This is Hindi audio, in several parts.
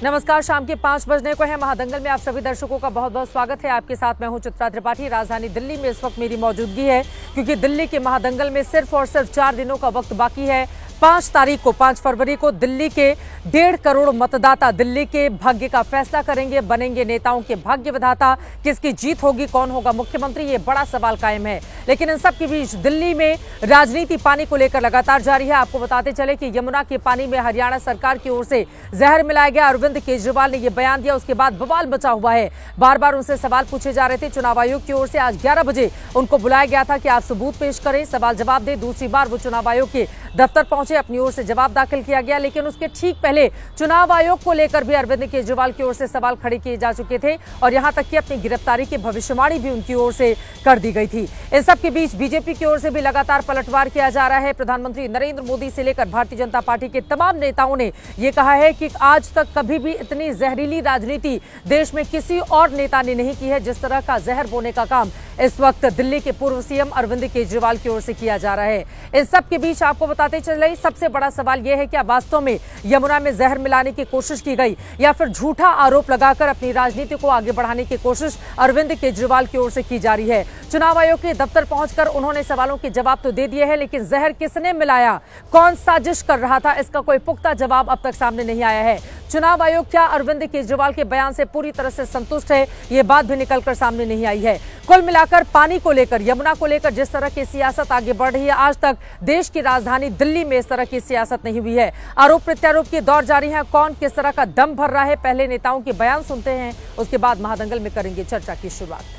नमस्कार, शाम के 5 बजने को है। महादंगल में आप सभी दर्शकों का बहुत बहुत स्वागत है। आपके साथ मैं हूं चित्रा त्रिपाठी। राजधानी दिल्ली में इस वक्त मेरी मौजूदगी है क्योंकि दिल्ली के महादंगल में सिर्फ और सिर्फ 4 दिनों का वक्त बाकी है। 5 फरवरी को दिल्ली के 1.5 करोड़ मतदाता दिल्ली के भाग्य का फैसला करेंगे, बनेंगे नेताओं के भाग्य विधाता। किसकी जीत होगी, कौन होगा मुख्यमंत्री, ये बड़ा सवाल कायम है। लेकिन इन सब के बीच दिल्ली में राजनीति पानी को लेकर लगातार जारी है। आपको बताते चले कि यमुना के पानी में हरियाणा सरकार की ओर से जहर मिलाया गया। अरविंद केजरीवाल ने यह बयान दिया, उसके बाद बवाल मचा हुआ है। बार बार उनसे सवाल पूछे जा रहे थे। चुनाव आयोग की ओर से आज 11 बजे उनको बुलाया गया था कि आप सबूत पेश करें, सवाल जवाब दें। दूसरी बार वो चुनाव आयोग के दफ्तर पहुंचे, अपनी ओर से जवाब दाखिल किया गया। लेकिन उसके ठीक पहले चुनाव आयोग को लेकर भी अरविंद केजरीवाल की ओर से सवाल खड़े किए जा चुके थे और यहां तक कि अपनी गिरफ्तारी की भविष्यवाणी भी उनकी ओर से कर दी गई थी। इन सब के बीच बीजेपी की ओर से भी लगातार पलटवार किया जा रहा है। प्रधानमंत्री नरेंद्र मोदी से लेकर भारतीय जनता पार्टी के तमाम नेताओं ने यह कहा है कि आज तक कभी भी इतनी जहरीली राजनीति देश में किसी और नेता ने नहीं की है जिस तरह का जहर बोने का काम इस वक्त दिल्ली के पूर्व सीएम अरविंद केजरीवाल की ओर से किया जा रहा है। इस सब के बीच आपको बताते चले, सबसे बड़ा सवाल यह है कि वास्तव में यमुना में जहर मिलाने की कोशिश की गई या फिर झूठा आरोप लगाकर अपनी राजनीति को आगे बढ़ाने की कोशिश अरविंद केजरीवाल की ओर से की जा रही है। चुनाव आयोग के दफ्तर पहुंचकर उन्होंने सवालों के जवाब तो दे दिए हैं, लेकिन जहर किसने मिलाया, कौन साजिश कर रहा था, इसका कोई पुख्ता जवाब अब तक सामने नहीं आया है। चुनाव आयोग क्या अरविंद केजरीवाल के बयान से पूरी तरह से संतुष्ट है, ये बात भी निकलकर सामने नहीं आई है। कुल मिलाकर पानी को लेकर, यमुना को लेकर जिस तरह की सियासत आगे बढ़ रही है, आज तक देश की राजधानी दिल्ली में इस तरह की सियासत नहीं हुई है। आरोप प्रत्यारोप के दौर जारी है। कौन किस तरह का दम भर रहा है, पहले नेताओं के बयान सुनते हैं, उसके बाद महादंगल में करेंगे चर्चा की शुरुआत।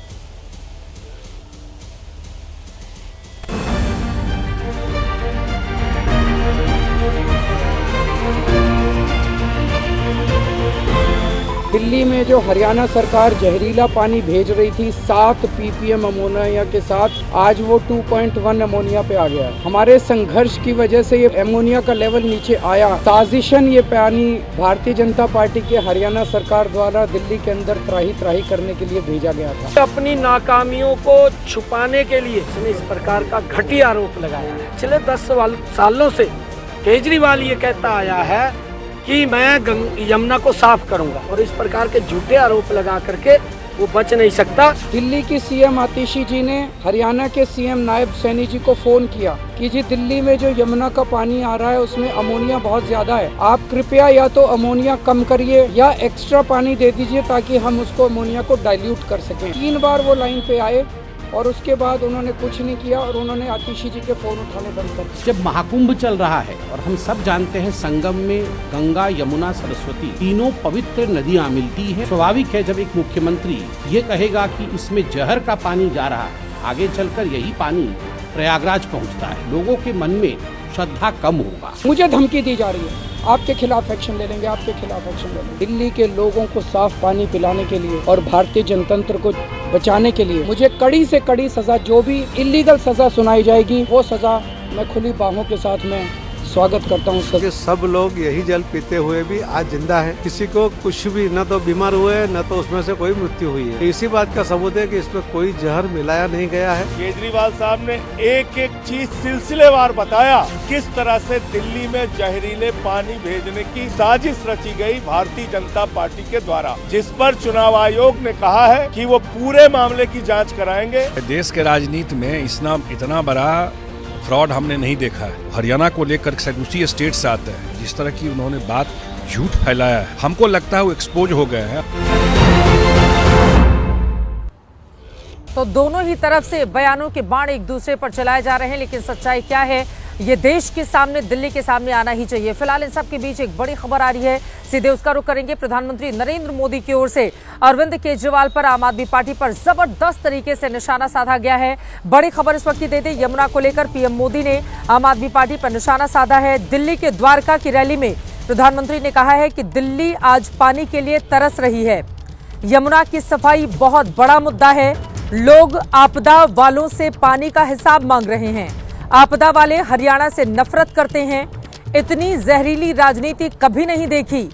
दिल्ली में जो हरियाणा सरकार जहरीला पानी भेज रही थी 7 ppm अमोनिया के साथ, आज वो 2.1 अमोनिया पे आ गया। हमारे संघर्ष की वजह से ये अमोनिया का लेवल नीचे आया। साजिशन ये पानी भारतीय जनता पार्टी के हरियाणा सरकार द्वारा दिल्ली के अंदर त्राही करने के लिए भेजा गया था। अपनी नाकामियों को छुपाने के लिए इसने इस प्रकार का घटिया आरोप लगाया है। पिछले 10 सालों से केजरीवाल ये कहता आया है कि मैं यमुना को साफ करूंगा और इस प्रकार के झूठे आरोप लगा करके वो बच नहीं सकता। दिल्ली की सीएम आतिशी जी ने हरियाणा के सीएम नायब सैनी जी को फोन किया कि जी दिल्ली में जो यमुना का पानी आ रहा है उसमें अमोनिया बहुत ज्यादा है, आप कृपया या तो अमोनिया कम करिए या एक्स्ट्रा पानी दे दीजिए ताकि हम उसको अमोनिया को डाइल्यूट कर सकें। 3 बार वो लाइन पे आए और उसके बाद उन्होंने कुछ नहीं किया और उन्होंने आतिशी जी के फोन उठाने बंद कर दिए। जब महाकुंभ चल रहा है और हम सब जानते हैं संगम में गंगा, यमुना, सरस्वती तीनों पवित्र नदियां मिलती हैं, स्वाभाविक है जब एक मुख्यमंत्री ये कहेगा कि इसमें जहर का पानी जा रहा है, आगे चलकर यही पानी प्रयागराज पहुंचता है, लोगों के मन में श्रद्धा कम होगा। मुझे धमकी दी जा रही है, आपके खिलाफ एक्शन ले लेंगे, आपके खिलाफ एक्शन ले लेंगे। दिल्ली के लोगों को साफ पानी पिलाने के लिए और भारतीय जनतंत्र को बचाने के लिए मुझे कड़ी से कड़ी सजा, जो भी इलीगल सजा सुनाई जाएगी वो सजा मैं खुली बाहों के साथ में स्वागत करता हूँ। सब लोग यही जल पीते हुए भी आज जिंदा है, किसी को कुछ भी न तो बीमार हुए न तो उसमें से कोई मृत्यु हुई है। इसी बात का सबूत है कि इसमें कोई जहर मिलाया नहीं गया है। केजरीवाल साहब ने एक एक चीज सिलसिलेवार बताया, किस तरह से दिल्ली में जहरीले पानी भेजने की साजिश रची गई भारतीय जनता पार्टी के द्वारा, जिस पर चुनाव आयोग ने कहा है कि वो पूरे मामले की जाँच कराएंगे। देश के राजनीति में इतना बड़ा फ्रॉड हमने नहीं देखा है। हरियाणा को लेकर दूसरी स्टेट से आता है, जिस तरह की उन्होंने बात झूठ फैलाया है, हमको लगता है वो एक्सपोज हो गए हैं। तो दोनों ही तरफ से बयानों के बाण एक दूसरे पर चलाए जा रहे हैं, लेकिन सच्चाई क्या है ये देश के सामने, दिल्ली के सामने आना ही चाहिए। फिलहाल इन सब के बीच एक बड़ी खबर आ रही है, सीधे उसका रुख करेंगे। प्रधानमंत्री नरेंद्र मोदी की ओर से अरविंद केजरीवाल पर, आम आदमी पार्टी पर जबरदस्त तरीके से निशाना साधा गया है। बड़ी खबर इस वक्त की देते, यमुना को लेकर पीएम मोदी ने आम आदमी पार्टी पर निशाना साधा है। दिल्ली के द्वारका की रैली में प्रधानमंत्री ने कहा है कि दिल्ली आज पानी के लिए तरस रही है। यमुना की सफाई बहुत बड़ा मुद्दा है, लोग आपदा वालों से पानी का हिसाब मांग रहे हैं। आपदा वाले हरियाणा से नफरत करते हैं, इतनी जहरीली राजनीति कभी नहीं देखी।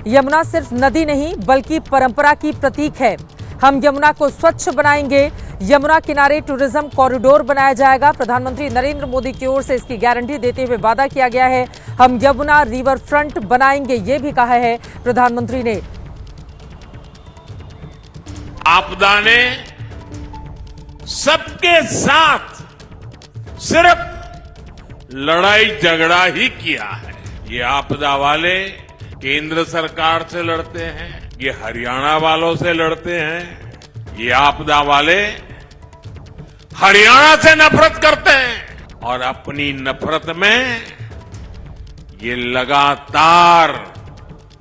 यमुना सिर्फ नदी नहीं बल्कि परंपरा की प्रतीक है। हम यमुना को स्वच्छ बनाएंगे, यमुना किनारे टूरिज्म कॉरिडोर बनाया जाएगा। प्रधानमंत्री नरेंद्र मोदी की ओर से इसकी गारंटी देते हुए वादा किया गया है। हम यमुना रिवर फ्रंट बनाएंगे, ये भी कहा है प्रधानमंत्री ने। आपदा ने सबके साथ सिर्फ लड़ाई झगड़ा ही किया है। ये आपदा वाले केंद्र सरकार से लड़ते हैं, ये हरियाणा वालों से लड़ते हैं, ये आपदा वाले हरियाणा से नफरत करते हैं और अपनी नफरत में ये लगातार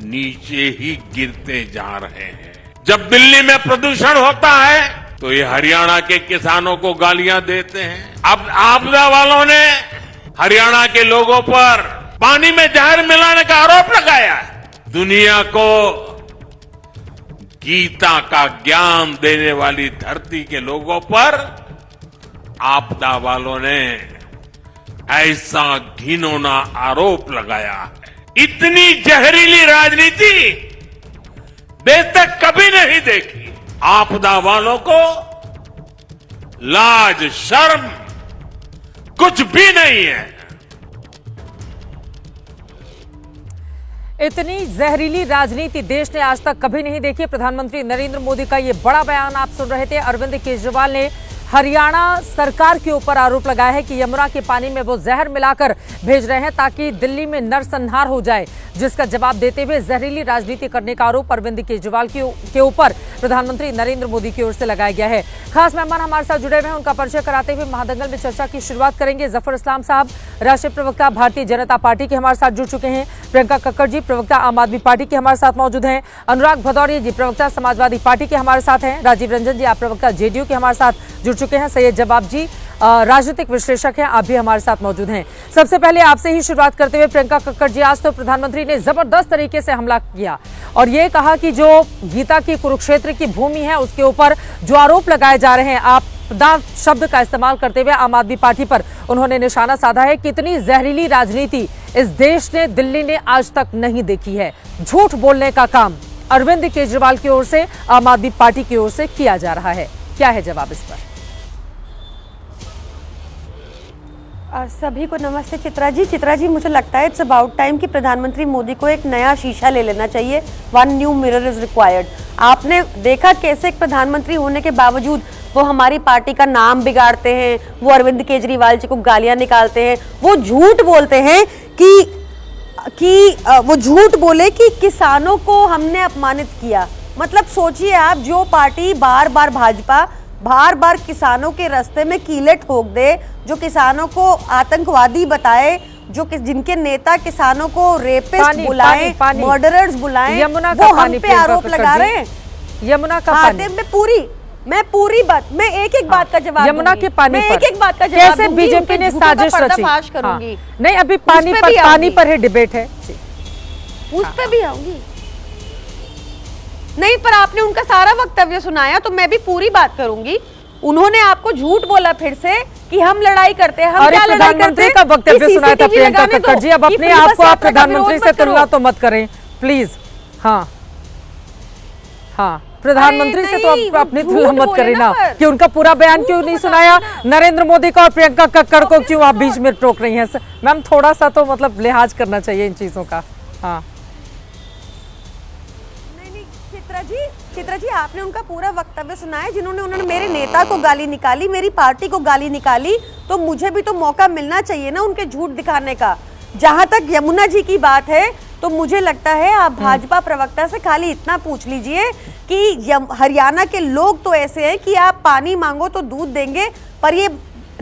नीचे ही गिरते जा रहे हैं। जब दिल्ली में प्रदूषण होता है तो ये हरियाणा के किसानों को गालियां देते हैं। अब आपदा वालों ने हरियाणा के लोगों पर पानी में जहर मिलाने का आरोप लगाया है। दुनिया को गीता का ज्ञान देने वाली धरती के लोगों पर आपदा वालों ने ऐसा घिनौना आरोप लगाया है। इतनी जहरीली राजनीति देश तक कभी नहीं देखी। आपदा वालों को लाज शर्म कुछ भी नहीं है। इतनी जहरीली राजनीति देश ने आज तक कभी नहीं देखी। प्रधानमंत्री नरेंद्र मोदी का ये बड़ा बयान आप सुन रहे थे। अरविंद केजरीवाल ने हरियाणा सरकार के ऊपर आरोप लगाया है कि यमुना के पानी में वो जहर मिलाकर भेज रहे हैं ताकि दिल्ली में नरसंहार हो जाए, जिसका जवाब देते हुए जहरीली राजनीति करने का आरोप अरविंद केजरीवाल के ऊपर प्रधानमंत्री नरेंद्र मोदी की ओर से लगाया गया है। खास मेहमान हमारे साथ जुड़े हुए हैं, उनका परिचय कराते हुए महादंगल में चर्चा की शुरुआत करेंगे। जफर इस्लाम साहब राष्ट्रीय प्रवक्ता भारतीय जनता पार्टी के हमारे साथ जुड़ चुके हैं। प्रियंका कक्कड़ जी प्रवक्ता आम आदमी पार्टी के हमारे साथ मौजूद हैं। अनुराग भदौरिया जी प्रवक्ता समाजवादी पार्टी के हमारे साथ हैं। राजीव रंजन जी आप प्रवक्ता जेडीयू के हमारे साथ जुड़ चुके हैं। सैयद जवाब जी राजनीतिक विश्लेषक हैं, आप भी हमारे साथ मौजूद हैं। सबसे पहले आपसे ही शुरुआत करते हुए प्रियंका कक्कड़ जी, आज तो प्रधानमंत्री ने जबरदस्त तरीके से हमला किया और ये कहा कि जो गीता की कुरुक्षेत्र की भूमि है उसके ऊपर जो आरोप लगाए जा रहे हैं, आपदा शब्द का इस्तेमाल करते हुए आम आदमी पार्टी पर उन्होंने निशाना साधा है। कितनी जहरीली राजनीति इस देश ने, दिल्ली ने आज तक नहीं देखी है। झूठ बोलने का काम अरविंद केजरीवाल की ओर से, आम आदमी पार्टी की ओर से किया जा रहा है। क्या है जवाब इस पर? सभी को नमस्ते। चित्रा जी मुझे लगता है इट्स अबाउट टाइम कि प्रधानमंत्री मोदी को एक नया शीशा ले लेना चाहिए। One new mirror is required. आपने देखा कैसे एक प्रधानमंत्री होने के बावजूद वो हमारी पार्टी का नाम बिगाड़ते हैं, वो अरविंद केजरीवाल जी को गालियां निकालते हैं, वो झूठ बोलते हैं कि वो झूठ बोले कि किसानों को हमने अपमानित किया। मतलब सोचिए आप, जो पार्टी बार बार किसानों के रास्ते में कीले ठोक दे, जो किसानों को आतंकवादी बताए, जिनके नेता किसानों को रेपिस्ट बुलाएं, मर्डरर्स बुलाएं, वो हम पे आरोप लगा रहे हैं। यमुना का पानी मैं पूरी बात, मैं एक बात का जवाब यमुना के पानी मैं पर एक बात का जवाब कैसे बीजेपी ने साजिश रची? करूंगी। हाँ। नहीं, अभी पानी पर ही डिबेट है, उस पे भी आऊंगी। नहीं, पर आपने उनका सारा वक्तव्य सुनाया तो मैं भी पूरी बात करूंगी। उन्होंने आपको झूठ बोला फिर से कि हम लड़ाई करते हैं। हम क्या लड़ाई करते हैं? का वक्तव्य सुनाया था प्रियंका कक्कड़ जी। अब अपने आप को आप प्रधानमंत्री से तुलना तो मत करें प्लीज। हाँ, प्रधानमंत्री से तो आप अपनी तुलना मत करें ना कि उनका पूरा बयान क्यों नहीं सुनाया नरेंद्र मोदी का और प्रियंका कक्कड़ को क्यों आप बीच में टोक रही हैं? मैम थोड़ा सा तो मतलब लिहाज करना चाहिए इन चीजों का। हाँ चित्रा जी आपने उनका पूरा वक्तव्य सुना है। उन्होंने मेरे नेता को गाली निकाली, मेरी पार्टी को गाली निकाली, तो मुझे भी तो मौका मिलना चाहिए ना उनके झूठ दिखाने का। जहां तक यमुना जी की बात है तो मुझे लगता है आप भाजपा प्रवक्ता से खाली इतना पूछ लीजिए कि हरियाणा के लोग तो ऐसे हैं कि आप पानी मांगो तो दूध देंगे, पर ये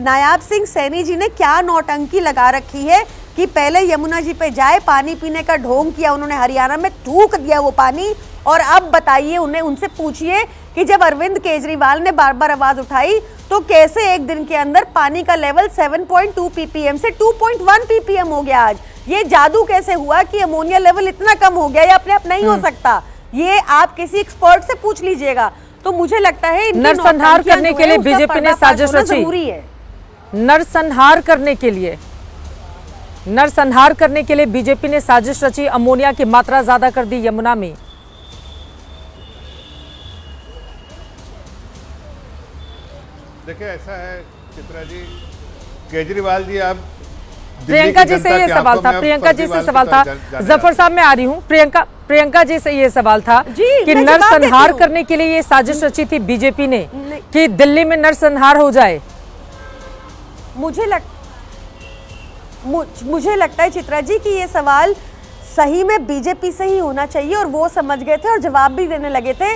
नायाब सिंह सैनी जी ने क्या नौटंकी लगा रखी है कि पहले यमुना जी पे जाए, पानी पीने का ढोंग किया उन्होंने, हरियाणा में थूक दिया वो पानी, और अब बताइए उनसे पूछिए कि जब अरविंद केजरीवाल ने बार बार आवाज उठाई तो कैसे एक दिन के अंदर पानी का लेवल 7.2 ppm से 2.1 ppm हो गया। आज ये जादू कैसे हुआ कि अमोनिया लेवल इतना कम हो गया? ये अपने आप नहीं हो सकता, ये आप किसी एक्सपर्ट से पूछ लीजिएगा। तो मुझे लगता है नरसंहार करने के लिए बीजेपी ने साजिश रची। जरूरी है नरसंहार करने के लिए बीजेपी ने साजिश रची। अमोनिया की मात्रा ज्यादा कर दी यमुना में। देखिए ऐसा है चित्रा जी, केजरीवाल जी अब प्रियंका जी से ये सवाल था, प्रियंका जी से सवाल था, जफर साहब मैं आ रही हूँ। प्रियंका जी से ये सवाल था कि नरसंहार करने के लिए ये साजिश रची थी बीजेपी ने कि दिल्ली में नरसंहार हो जाए। मुझे लगता है चित्रा जी कि ये सवाल सही में बीजेपी से ही होना चाहिए और वो समझ गए थे और जवाब भी देने लगे थे।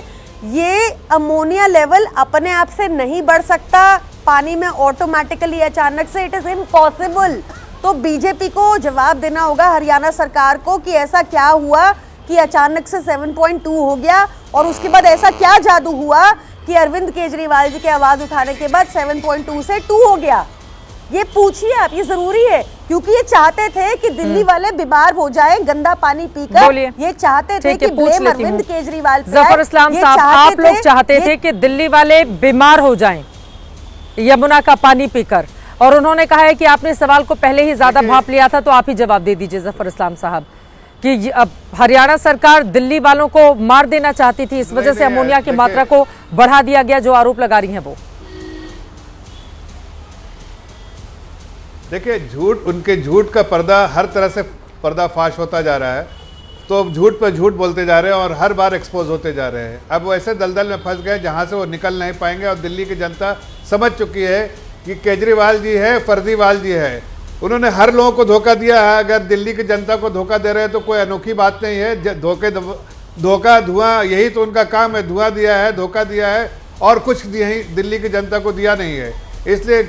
ये अमोनिया लेवल अपने आप से नहीं बढ़ सकता पानी में ऑटोमेटिकली अचानक से, इट इज इम्पॉसिबल। तो बीजेपी को जवाब देना होगा हरियाणा सरकार को कि ऐसा क्या हुआ कि अचानक से 7.2 हो गया और उसके बाद ऐसा क्या जादू हुआ कि अरविंद केजरीवाल जी के आवाज उठाने के बाद 7.2 से 2 हो गया। ये पूछिए आप, ये जरूरी है क्योंकि ये चाहते थे कि दिल्ली वाले बीमार हो जाएं गंदा पानी पीकर। ये चाहते थे कि ब्लेम अरविंद केजरीवाल पे। जफर इस्लाम साहब, आप लोग चाहते थे कि दिल्ली वाले बीमार हो जाएं यमुना का पानी पीकर, और उन्होंने कहा है कि आपने सवाल को पहले ही ज्यादा भांप लिया था, तो आप ही जवाब दे दीजिए जफर इस्लाम साहब कि अब हरियाणा सरकार दिल्ली वालों को मार देना चाहती थी, इस वजह से अमोनिया की मात्रा को बढ़ा दिया गया, जो आरोप लगा रही हैं वो। देखिए, उनके झूठ का पर्दा हर तरह से पर्दाफाश होता जा रहा है, तो झूठ पर झूठ बोलते जा रहे हैं और हर बार एक्सपोज होते जा रहे हैं। अब वो ऐसे दलदल में फंस गए जहां से वो निकल नहीं पाएंगे और दिल्ली की जनता समझ चुकी है कि केजरीवाल जी है, फर्जीवाल जी है। उन्होंने हर लोगों को धोखा दिया है। अगर दिल्ली की जनता को धोखा दे रहे हैं तो कोई अनोखी बात नहीं है। धोखा धुआं, यही तो उनका काम है। धुआं दिया है, धोखा दिया है और कुछ दिल्ली की जनता को दिया नहीं है। इसलिए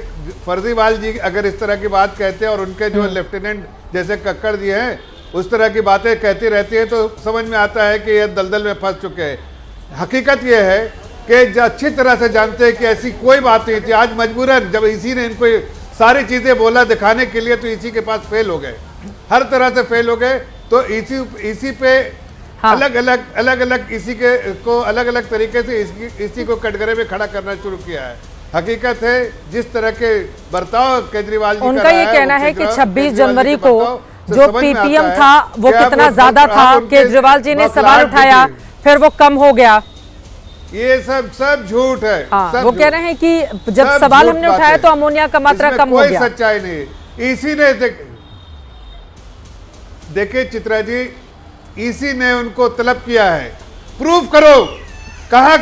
फर्जीवाल जी अगर इस तरह की बात कहते हैं और उनके जो लेफ्टिनेंट जैसे कक्कड़ जी हैं उस तरह की बातें कहती रहती है, तो समझ में आता है कि ये दलदल में फंस चुके हैं। हकीकत ये है कि अच्छी तरह से जानते हैं कि ऐसी कोई बात नहीं थी। आज मजबूरन जब इसी ने इनको सारी चीज़ें बोला दिखाने के लिए, तो इसी के पास फेल हो गए, हर तरह से फेल हो गए। तो इसी पे अलग अलग इसी को अलग अलग तरीके से इसी को कटघरे में खड़ा करना शुरू किया है। हकीकत है जिस तरह के बर्ताव केजरीवाल जी उनका ये कहना है कि 26 जनवरी को जो पीपीएम था वो कितना ज्यादा था, केजरीवाल जी ने सवाल उठाया फिर वो कम हो गया। ये सब झूठ है। हाँ, वो कह रहे हैं कि जब सवाल हमने उठाया तो अमोनिया का मात्रा कम हो गया। कोई सच्चाई नहीं। इसी ने देखिए चित्रा जी, इसी ने उनको तलब किया है, प्रूव करो कहाँ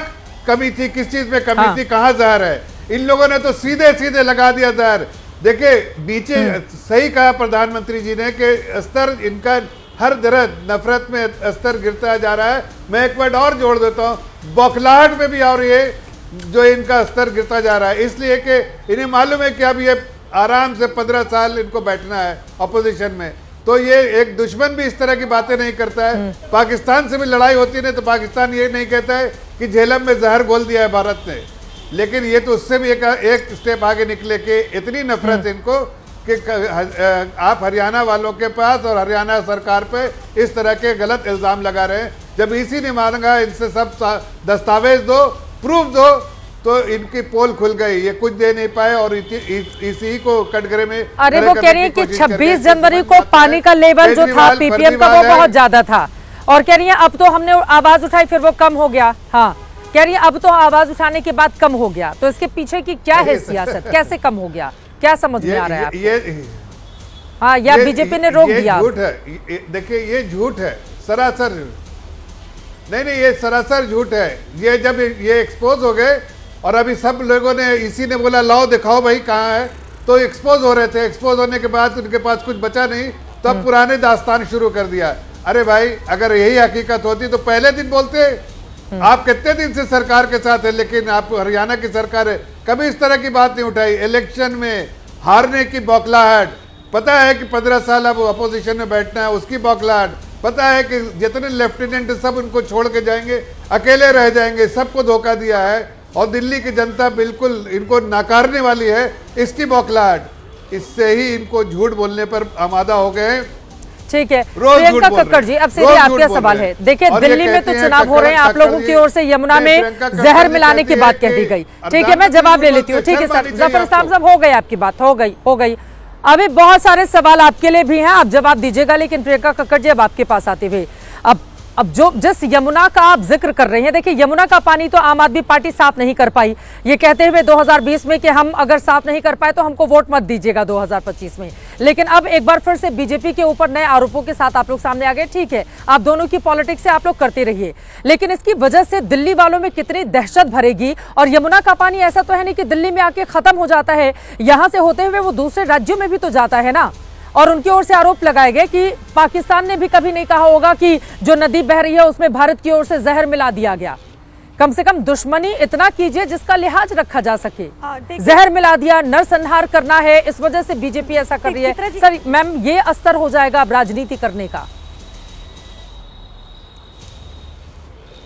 कमी थी, किस चीज में कमी थी, कहाँ जहर है। इन लोगों ने तो सीधे सीधे लगा दिया जहर। देखिए नीचे सही कहा प्रधानमंत्री जी ने कि स्तर इनका हर तरह नफरत में स्तर गिरता जा रहा है। मैं एक वर्ड और जोड़ देता हूँ, बौखलाहट में भी और ये जो इनका स्तर गिरता जा रहा है, इसलिए कि इन्हें मालूम है कि अब ये आराम से 15 साल इनको बैठना है अपोजिशन में। तो ये एक दुश्मन भी इस तरह की बातें नहीं करता है। पाकिस्तान से भी लड़ाई होती है तो पाकिस्तान ये नहीं कहता है कि झेलम में जहर घोल दिया है भारत ने, लेकिन ये तो उससे भी एक स्टेप आगे निकले कि इतनी नफरत इनको कि आप हरियाणा वालों के पास और हरियाणा सरकार पे इस तरह के गलत इल्ज़ाम लगा रहे हैं। जब इसी ने मांगा इनसे सब दस्तावेज दो, प्रूफ दो, तो इनकी पोल खुल गई। ये कुछ दे नहीं पाए और इसी को कटघरे में। अरे वो कह रही है कि 26 जनवरी को पानी का लेवल जो था पीपीएम का वो बहुत ज्यादा था, और कह रही है अब तो हमने आवाज उठाई फिर वो कम हो गया। हाँ, कह रही है अब तो आवाज उठाने के बाद कम हो गया। तो इसके पीछे की क्या है सियासत, कैसे कम हो गया, क्या समझ में आ रहा है आपको? हाँ, या बीजेपी ने रोक दिया? झूठ है। देखिए ये झूठ है सरासर। नहीं, ये सरासर झूठ है। ये जब ये एक्सपोज हो गए और अभी सब लोगों ने इसी ने बोला लाओ दिखाओ भाई कहाँ है, तो एक्सपोज हो रहे थे। एक्सपोज होने के बाद उनके पास कुछ बचा नहीं, तो अब पुराने दास्तान शुरू कर दिया। अरे भाई अगर यही हकीकत होती तो पहले दिन बोलते। आप कितने दिन से सरकार के साथ है, लेकिन आप हरियाणा की सरकार है, कभी इस तरह की बात नहीं उठाई। इलेक्शन में हारने की बौखलाहट, पता है कि 15 साल अब अपोजिशन में बैठना है, उसकी बौखलाहट, पता है कि जितने लेफ्टिनेंट सब उनको छोड़ के जाएंगे, अकेले रह जाएंगे, सबको धोखा दिया है और दिल्ली की जनता बिल्कुल इनको नाकारने वाली है, इसकी बौखलाहट। इससे ही इनको झूठ बोलने पर आमादा हो गए। ठीक है प्रियंका कक्कड़ जी, अब सीधे आपका सवाल है। देखिए दिल्ली में तो चुनाव हो रहे हैं, आप लोगों की ओर से यमुना में जहर मिलाने की बात कह दी गई। ठीक है, मैं जवाब ले लेती हूँ। ठीक है सर, जफर इस्लाम साहब हो गई आपकी बात, हो गई। अभी बहुत सारे सवाल आपके लिए भी हैं, आप जवाब दीजिएगा, लेकिन प्रियंका कक्कड़ जी अब आपके पास आते हुए, अब अब जिस यमुना का आप जिक्र कर रहे हैं, देखिए यमुना का पानी तो आम आदमी पार्टी साफ नहीं कर पाई, ये कहते हुए 2020 में कि हम अगर साफ नहीं कर पाए तो हमको वोट मत दीजिएगा 2025 में। लेकिन अब एक बार फिर से बीजेपी के ऊपर नए आरोपों के साथ आप लोग सामने आ गए। ठीक है, आप दोनों की पॉलिटिक्स से आप लोग करते रहिए, लेकिन इसकी वजह से दिल्ली वालों में कितनी दहशत भरेगी। और यमुना का पानी ऐसा तो है नहीं कि दिल्ली में आके खत्म हो जाता है, यहां से होते हुए वो दूसरे राज्यों में भी तो जाता है ना। और उनकी ओर से आरोप लगाए गए कि पाकिस्तान ने भी कभी नहीं कहा होगा कि जो नदी बह रही है उसमें भारत की ओर से जहर मिला दिया गया। कम से कम दुश्मनी इतना कीजिए जिसका लिहाज रखा जा सके। जहर मिला दिया, नरसंहार करना है, इस वजह से बीजेपी ऐसा कर रही है। सर मैम, ये अस्तर हो जाएगा अब राजनीति करने का।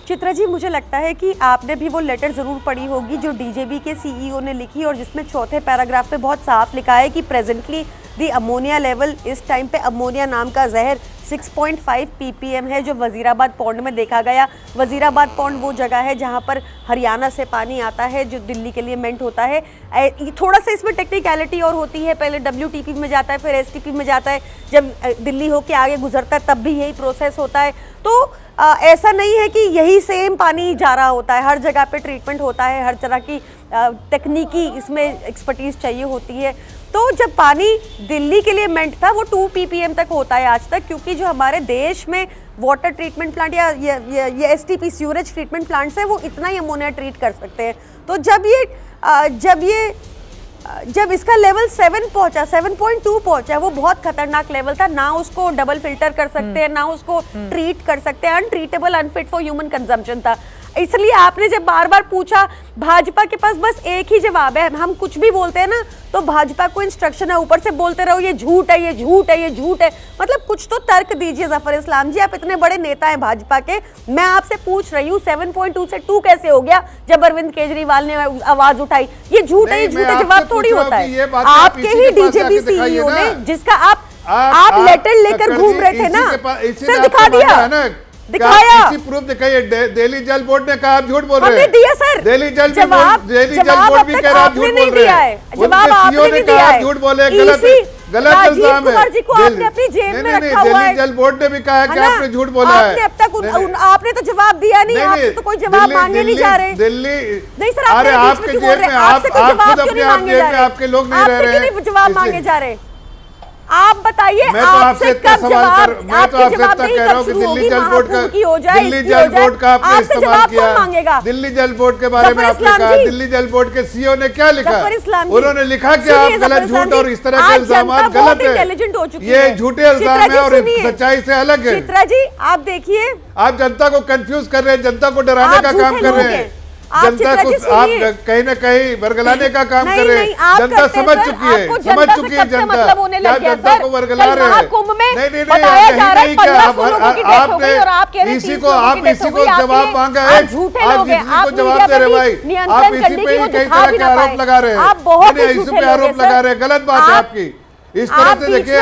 चित्रा जी, मुझे लगता है कि आपने भी वो लेटर जरूर पढ़ी होगी जो डीजेबी के सीईओ ने लिखी, और जिसमें चौथे पैराग्राफ पे बहुत साफ लिखा है कि प्रेजेंटली दी अमोनिया लेवल, इस टाइम पे अमोनिया नाम का जहर 6.5 ppm है जो वजीराबाद पौंड में देखा गया। वजीराबाद पौंड वो जगह है जहां पर हरियाणा से पानी आता है जो दिल्ली के लिए मेंट होता है। थोड़ा सा इसमें टेक्निकलिटी और होती है, पहले WTP में जाता है फिर STP में जाता है, जब दिल्ली होके आगे गुजरता है तब भी यही प्रोसेस होता है। तो ऐसा नहीं है कि यही सेम पानी जा रहा होता है, हर जगह पे ट्रीटमेंट होता है, हर तरह की तकनीकी इसमें एक्सपर्टीज चाहिए होती है। तो जब पानी दिल्ली के लिए मेंट था वो 2 ppm तक होता है आज तक, क्योंकि जो हमारे देश में वाटर ट्रीटमेंट प्लांट या ये STP सीवरेज ट्रीटमेंट प्लांट्स है वो इतना ही अमोनिया ट्रीट कर सकते हैं। तो जब इसका लेवल 7 पहुंचा, 7.2 पहुंचा, वो बहुत खतरनाक लेवल था। ना उसको डबल फिल्टर कर सकते हैं, ना उसको ट्रीट कर सकते हैं, untreatable, unfit for human consumption था। इसलिए आपने जब बार बार पूछा, भाजपा के पास बस एक ही जवाब है, हम कुछ भी बोलते हैं ना तो भाजपा को इंस्ट्रक्शन है ऊपर से बोलते रहो ये झूठ है, ये झूठ है, ये झूठ है। मतलब कुछ तो तर्क दीजिए जफर इस्लाम जी, आप इतने बड़े नेता हैं भाजपा के। मैं आपसे पूछ रही हूँ 7.2 से 2 कैसे हो गया जब अरविंद केजरीवाल ने आवाज उठाई? ये झूठ है, ये झूठ है, जवाब थोड़ी होता है। आपके ही डीजेपी सीईओ ने, जिसका आप लेटर लेकर घूम रहे थे ना, सर दिखा दिया, दिखाया, प्रूफ दिखाइए। दिल्ली जल बोर्ड ने कहा आप झूठ बोल रहे हैं। दिया सर, दिल्ली जल बोर्ड भी कह रहा आप झूठ बोल रहे हैं। जवाब आपने नहीं दिया है, झूठ बोले, गलत इल्जाम है। जी को आपने अपनी जेब में रखा हुआ है। दिल्ली जल बोर्ड ने भी कहा है कि आपने झूठ बोला है। आपने अब तक आपने तो जवाब दिया नहीं, आपसे तो कोई जवाब मांगे नहीं जा रहे। दिल्ली नहीं सर, अरे आपके जेब में आप खुद अपने आप जेब में आपके लोग नहीं रह रहे हैं, जवाब मांगे जा रहे। आप बताइए, मैं तो आपसे इतना सवाल कर, मैं तो आपसे इतना कह रहा हूँ कि दिल्ली जल बोर्ड का आपने इस्तेमाल किया, दिल्ली जल बोर्ड के बारे में आपने कहा, दिल्ली जल बोर्ड के सीईओ ने क्या लिखा? उन्होंने लिखा कि आप गलत, झूठ और इस तरह के इल्जाम गलत है, ये झूठे इल्जाम है और सच्चाई से अलग है। चित्रा जी आप देखिए, आप जनता को कंफ्यूज कर रहे हैं, जनता को डराने का काम कर रहे हैं, जनता को आप कहीं न कहीं बरगलाने का काम कर रहे हैं। जनता समझ चुकी है, समझ चुकी है जनता, क्या जनता को बरगला रहे हैं? नहीं, आपने इसी को जवाब मांगा है, आप इसी को जवाब दे रहे भाई, आप इसी पे ही कई तरह के आरोप लगा रहे हैं, इसी पे आरोप लगा रहे हैं, गलत बात है आपकी। इस तरह से देखिए,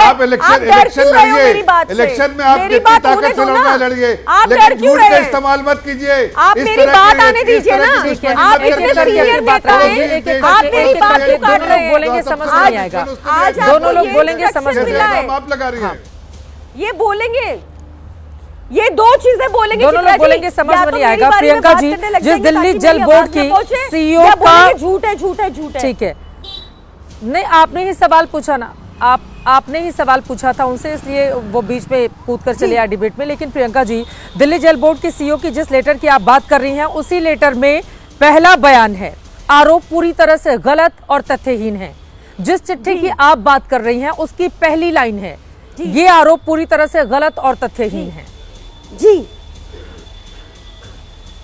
आप इलेक्शन लड़िए, इलेक्शन में आप जितनी ताकत से लड़ना लड़िए, लेकिन झूठ का इस्तेमाल मत कीजिए। आप मेरी बात आने दीजिए ना, आप इतने सीनियर नेता हैं, आप मेरी बात क्यों काट रहे हैं? बोलेंगे समझ नहीं आएगा, दोनों लोग बोलेंगे समझ नहीं आएगा। आप लगा रही है, ये बोलेंगे, ये दो चीजें बोलेंगे, दोनों लोग बोलेंगे समझ में नहीं आएगा। प्रियंका जी, जिस दिल्ली जल बोर्ड की सीईओ का झूठ है, झूठ है, झूठ है, ठीक है, नहीं आपने ही सवाल पूछा ना, आपने ही सवाल पूछा था उनसे, इसलिए वो बीच में कूद कर चले आए डिबेट में। लेकिन प्रियंका जी, दिल्ली जल बोर्ड की सीईओ की जिस लेटर की आप बात कर रही हैं, उसी लेटर में पहला बयान है, आरोप पूरी तरह से गलत और तथ्यहीन है। जिस चिट्ठी की आप बात कर रही हैं उसकी पहली लाइन है, ये आरोप पूरी तरह से गलत और तथ्यहीन है।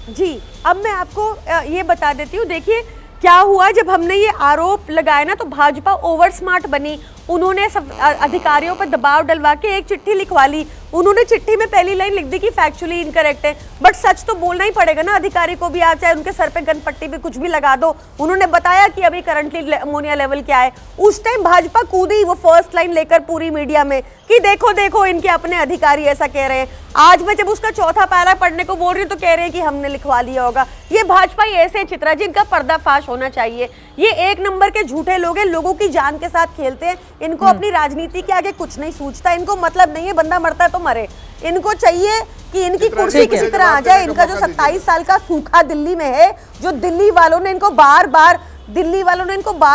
जी, अब मैं आपको ये बता देती हूँ। देखिए क्या हुआ, जब हमने ये आरोप लगाया ना तो भाजपा ओवर स्मार्ट बनी, उन्होंने सब अधिकारियों पर दबाव डलवा के एक चिट्ठी लिखवा ली। उन्होंने चिट्ठी में पहली लाइन लिख दी कि फैक्चुअली इनकरेक्ट है, बट सच तो बोलना ही पड़ेगा ना अधिकारी को भी, आप चाहे उनके सर पे गनपट्टी पे कुछ भी लगा दो। उन्होंने बताया कि अभी करंटली अमोनिया लेवल क्या है। उस टाइम भाजपा कूदी वो फर्स्ट लाइन लेकर पूरी मीडिया में कि देखो देखो इनके अपने अधिकारी ऐसा कह रहे हैं। आज मैं जब उसका चौथा पैरा पढ़ने को बोल रही हूँ तो कह रहे हैं कि हमने लिखवा लिया होगा। ये भाजपा ही ऐसे चित्रा जी, इनका पर्दाफाश होना चाहिए। ये एक नंबर के झूठे लोग हैं, लोगों की जान के साथ खेलते हैं, इनको अपनी राजनीति के आगे कुछ नहीं सूझता, इनको मतलब नहीं है बंदा मरता है तो मरे, इनको चाहिए कि इनकी कुर्सी किसी तरह आ जाए। इनका जो 27 साल का सूखा दिल्ली में है, जो दिल्ली वालों ने इनको बार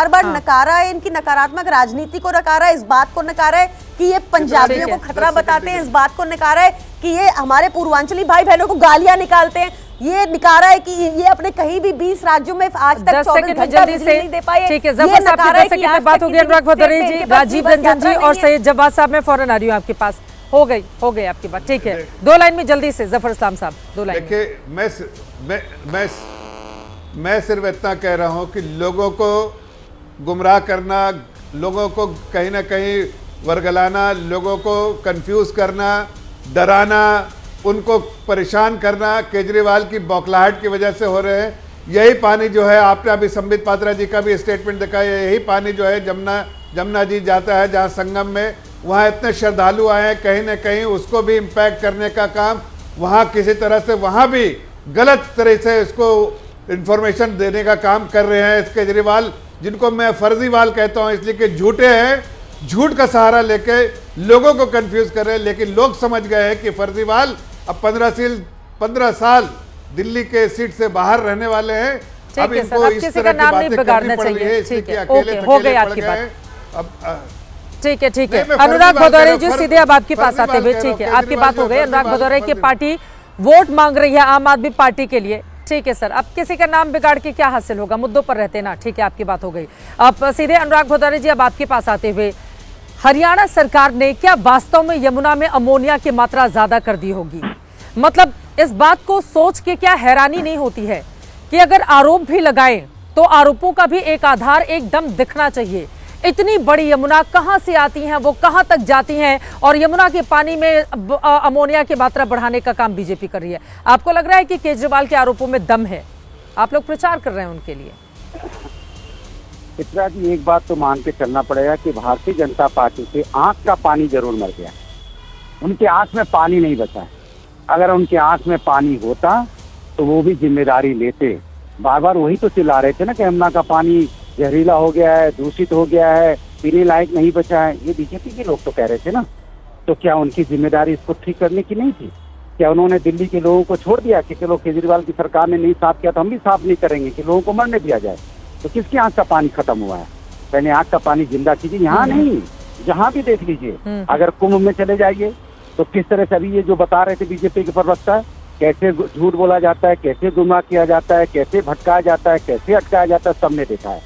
बार नकारा है, इनकी नकारात्मक राजनीति को नकारा है, इस बात को नकारा है कि ये पंजाबियों को खतरा बताते हैं, इस बात को नकारा है कि ये हमारे पूर्वांचली भाई बहनों को गालियां निकालते हैं, ये नकारा है कि ये अपने कहीं भी 20 राज्यों में आज तक 24 घंटा बिजली नहीं दे पाए। ठीक है, जफर साहब की 10 सेकंड में बात होगी। अनुराग भदौरिया जी, राजीव रंजन जी और सैयद जवाद साहब, मैं फौरन आ रही हूँ आपके पास। हो गई आपकी बात। ठीक है, 2 लाइन में जल्दी से जफर इस्लाम साहब, 2 लाइन। देखिए, मैं सिर्फ इतना कह रहा हूं कि लोगों को गुमराह करना, लोगों को कहीं ना कहीं वर्गलाना, लोगों को कंफ्यूज करना, डराना, उनको परेशान करना केजरीवाल की बौखलाहट की वजह से हो रहे हैं। यही पानी जो है, आपने अभी संबित पात्रा जी का भी स्टेटमेंट देखा है, यही पानी जो है जमुना जी जाता है जहां संगम में, वहां इतने श्रद्धालु आए हैं, कहीं ना कहीं उसको भी इम्पैक्ट करने का काम वहां किसी तरह से, वहां भी गलत तरह से इसको इंफॉर्मेशन देने का काम कर रहे हैं केजरीवाल, जिनको मैं फर्जीवाल कहता हूं इसलिए कि झूठे हैं, झूठ का सहारा लेके लोगों को कंफ्यूज कर रहे हैं। लेकिन लोग समझ गए हैं कि फर्जीवाल अब 15 साल दिल्ली के सीट से बाहर रहने वाले हैं। अब इनको इस तरह की बातें करनी पड़ रही है, इसलिए कि अकेले हो गई आपकी बात। ठीक है। अनुराग भदौरिया जी, सीधे अब आपके पास आते हुए, ठीक है, आपकी बात हो गई। अनुराग भदौरिया की पार्टी वोट मांग रही है आम आदमी पार्टी के लिए। ठीक है सर, अब किसी का नाम बिगाड़ के क्या हासिल होगा, मुद्दों पर रहते ना। ठीक है, आपकी बात हो गई। अब सीधे अनुराग भदौरिया जी, अब आपके पास आते हुए, हरियाणा सरकार ने क्या वास्तव में यमुना में अमोनिया की मात्रा ज्यादा कर दी होगी? मतलब इस बात को सोच के क्या हैरानी नहीं होती है कि अगर आरोप भी लगाएं तो आरोपों का भी एक आधार एकदम दिखना चाहिए। इतनी बड़ी यमुना कहां से आती हैं, वो कहां तक जाती हैं, और यमुना के पानी में अमोनिया की मात्रा बढ़ाने का काम बीजेपी कर रही है। आपको लग रहा है कि केजरीवाल के आरोपों में दम है? आप लोग प्रचार कर रहे हैं उनके लिए। चित्रा जी, एक बात तो मान के चलना पड़ेगा कि भारतीय जनता पार्टी के आंख का पानी जरूर मर गया, उनके आंख में पानी नहीं बचा है। अगर उनके आंख में पानी होता तो वो भी जिम्मेदारी लेते। बार बार वही तो चिल्ला रहे थे ना कि यमुना का पानी जहरीला हो गया है, दूषित हो गया है, पीने लायक नहीं बचा है। ये बीजेपी के लोग तो कह रहे थे ना। तो क्या उनकी जिम्मेदारी इसको ठीक करने की नहीं थी? क्या उन्होंने दिल्ली के लोगों को छोड़ दिया कि चलो केजरीवाल की सरकार ने नहीं साफ किया तो हम भी साफ नहीं करेंगे, कि लोगों को मरने दिया जाए? तो किसकी आंख का पानी खत्म हुआ है? पहले आंख का पानी जिंदा कीजिए। यहाँ नहीं, जहाँ भी देख लीजिए। अगर कुंभ में चले जाइए तो किस तरह से अभी ये जो बता रहे थे बीजेपी के प्रवक्ता, कैसे झूठ बोला जाता है, कैसे गुमराह किया जाता है, कैसे भटकाया जाता है, कैसे अटकाया जाता है, सबने देखा है।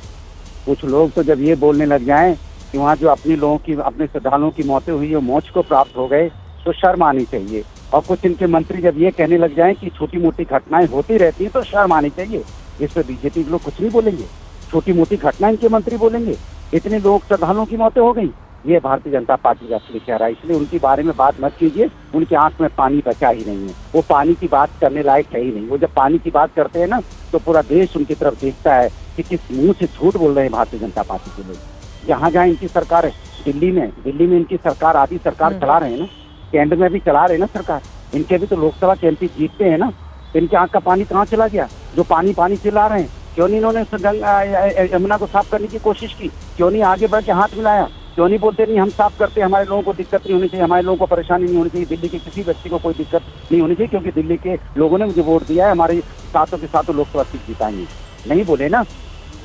कुछ लोग तो जब ये बोलने लग जाएं कि वहाँ जो अपने लोगों की, अपने श्रद्धालुओं की मौतें हुई, वो मोक्ष को प्राप्त हो गए, तो शर्म आनी चाहिए। और कुछ इनके मंत्री जब ये कहने लग जाएं कि छोटी मोटी घटनाएं होती रहती हैं तो शर्म आनी चाहिए। इस पर बीजेपी के लोग कुछ नहीं बोलेंगे, छोटी मोटी घटनाएं इनके मंत्री बोलेंगे। इतने लोग श्रद्धालुओं की मौतें हो गई, ये भारतीय जनता पार्टी का असली चेहरा है। इसलिए उनके बारे में बात मत कीजिए, उनकी आंख में पानी बचा ही नहीं है, वो पानी की बात करने लायक है ही नहीं। वो जब पानी की बात करते हैं ना तो पूरा देश उनकी तरफ देखता है कि किस मुंह से झूठ बोल रहे हैं भारतीय जनता पार्टी के लोग। जहाँ जहाँ इनकी सरकार है, दिल्ली में इनकी सरकार, आधी सरकार चला रहे हैं ना, केंद्र में भी चला रहे हैं ना सरकार, इनके भी तो लोकसभा के एमपी जीतते हैं ना। इनकी आंख का पानी कहाँ चला गया? जो पानी चिल्ला रहे हैं, क्यों नहीं इन्होंने यमुना को साफ करने की कोशिश की? क्यों नहीं आगे बढ़ के हाथ मिलाया? क्यों नहीं बोलते नहीं हम साफ करते, हमारे लोगों को दिक्कत नहीं होनी चाहिए, हमारे लोगों को परेशानी नहीं होनी चाहिए, दिल्ली के किसी व्यक्ति को कोई दिक्कत नहीं होनी चाहिए, क्योंकि दिल्ली के लोगों ने मुझे वोट दिया है, हमारे सातों के सातों लोकसभा सीट जिताएंगे। नहीं बोले ना।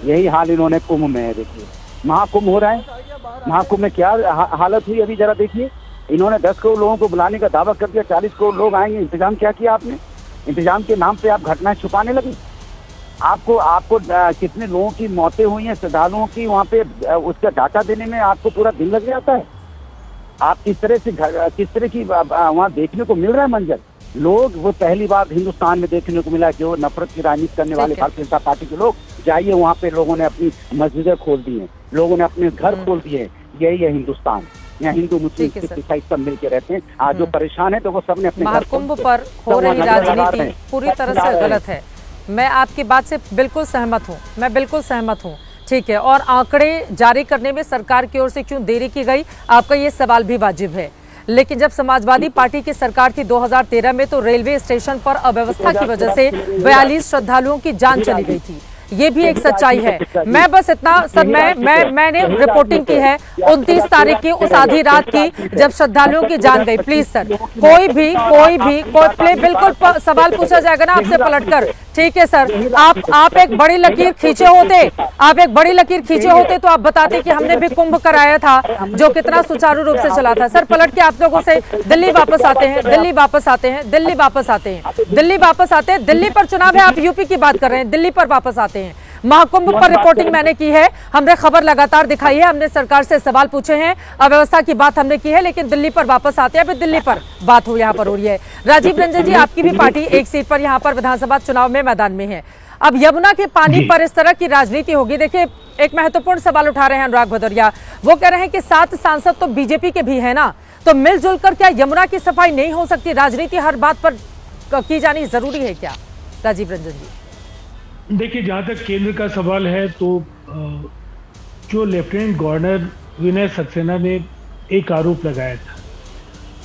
यही हाल इन्होंने कुंभ में है। देखिए महाकुंभ हो रहा है, महाकुंभ में क्या हालत हुई अभी जरा देखिए। इन्होंने 10 करोड़ लोगों को बुलाने का दावा कर दिया, 40 करोड़ लोग आएंगे। इंतजाम क्या किया आपने? इंतजाम के नाम पे आप घटनाएं छुपाने लगे। आपको कितने लोगों की मौतें हुई हैं श्रद्धालुओं की, वहाँ पे उसका डाटा देने में आपको पूरा दिन लग जाता है। आप किस तरह की वहाँ देखने को मिल रहा है मंजर। लोग वो पहली बार हिंदुस्तान में देखने को मिला, जो नफरत की राजनीति करने वाले भारतीय जनता पार्टी के लोग। जाइए वहाँ पे, लोगों ने अपनी मस्जिदें खोल दी हैं, लोगों ने अपने घर खोल दिए हैं। यही है हिंदुस्तान, यहाँ हिंदू मुस्लिम सिख ईसाई सब मिलके रहते हैं। आज जो परेशान है तो वो सबने अपने महाकुंभ पर हो रही राजनीति पूरी तरह से गलत है। मैं आपकी बात से बिल्कुल सहमत हूँ, ठीक है। और आंकड़े जारी करने में सरकार की ओर से क्यों देरी की गई, आपका ये सवाल भी वाजिब है। लेकिन जब समाजवादी पार्टी की सरकार थी 2013 में, तो रेलवे स्टेशन पर अव्यवस्था की वजह से 42 श्रद्धालुओं की जान चली गई थी। ये भी एक सच्चाई है। मैं बस इतना सर, मैंने रिपोर्टिंग की है 29 तारीख की उस आधी रात की जब श्रद्धालुओं की जान गई। प्लीज सर, कोई बिल्कुल सवाल पूछा जाएगा ना आपसे पलटकर, ठीक है सर। आप एक बड़ी लकीर खींचे होते तो आप बताते कि हमने भी कुंभ कराया था जो कितना सुचारू रूप से चला था। सर पलट के आप लोगों से दिल्ली वापस आते हैं, दिल्ली पर चुनाव है, आप यूपी की बात कर रहे हैं, दिल्ली पर वापस आते हैं। महाकुंभ पर रिपोर्टिंग मैंने की है, हमने खबर लगातार दिखाई है, हमने सरकार से सवाल पूछे हैं, अव्यवस्था की बात हमने की है, लेकिन दिल्ली पर वापस आते हैं। अभी दिल्ली पर बात यहाँ पर हो रही है। राजीव रंजन जी, आपकी भी पार्टी एक सीट पर यहाँ पर विधानसभा चुनाव में मैदान में है। अब यमुना के पानी पर इस तरह की राजनीति होगी। देखिए, एक महत्वपूर्ण सवाल उठा रहे हैं अनुराग भदौरिया, वो कह रहे हैं कि 7 सांसद तो बीजेपी के भी है ना, तो मिलजुल कर क्या यमुना की सफाई नहीं हो सकती? राजनीति हर बात पर की जानी जरूरी है क्या? राजीव रंजन जी, देखिए, जहाँ तक केंद्र का सवाल है तो जो लेफ्टिनेंट गवर्नर विनय सक्सेना ने एक आरोप लगाया था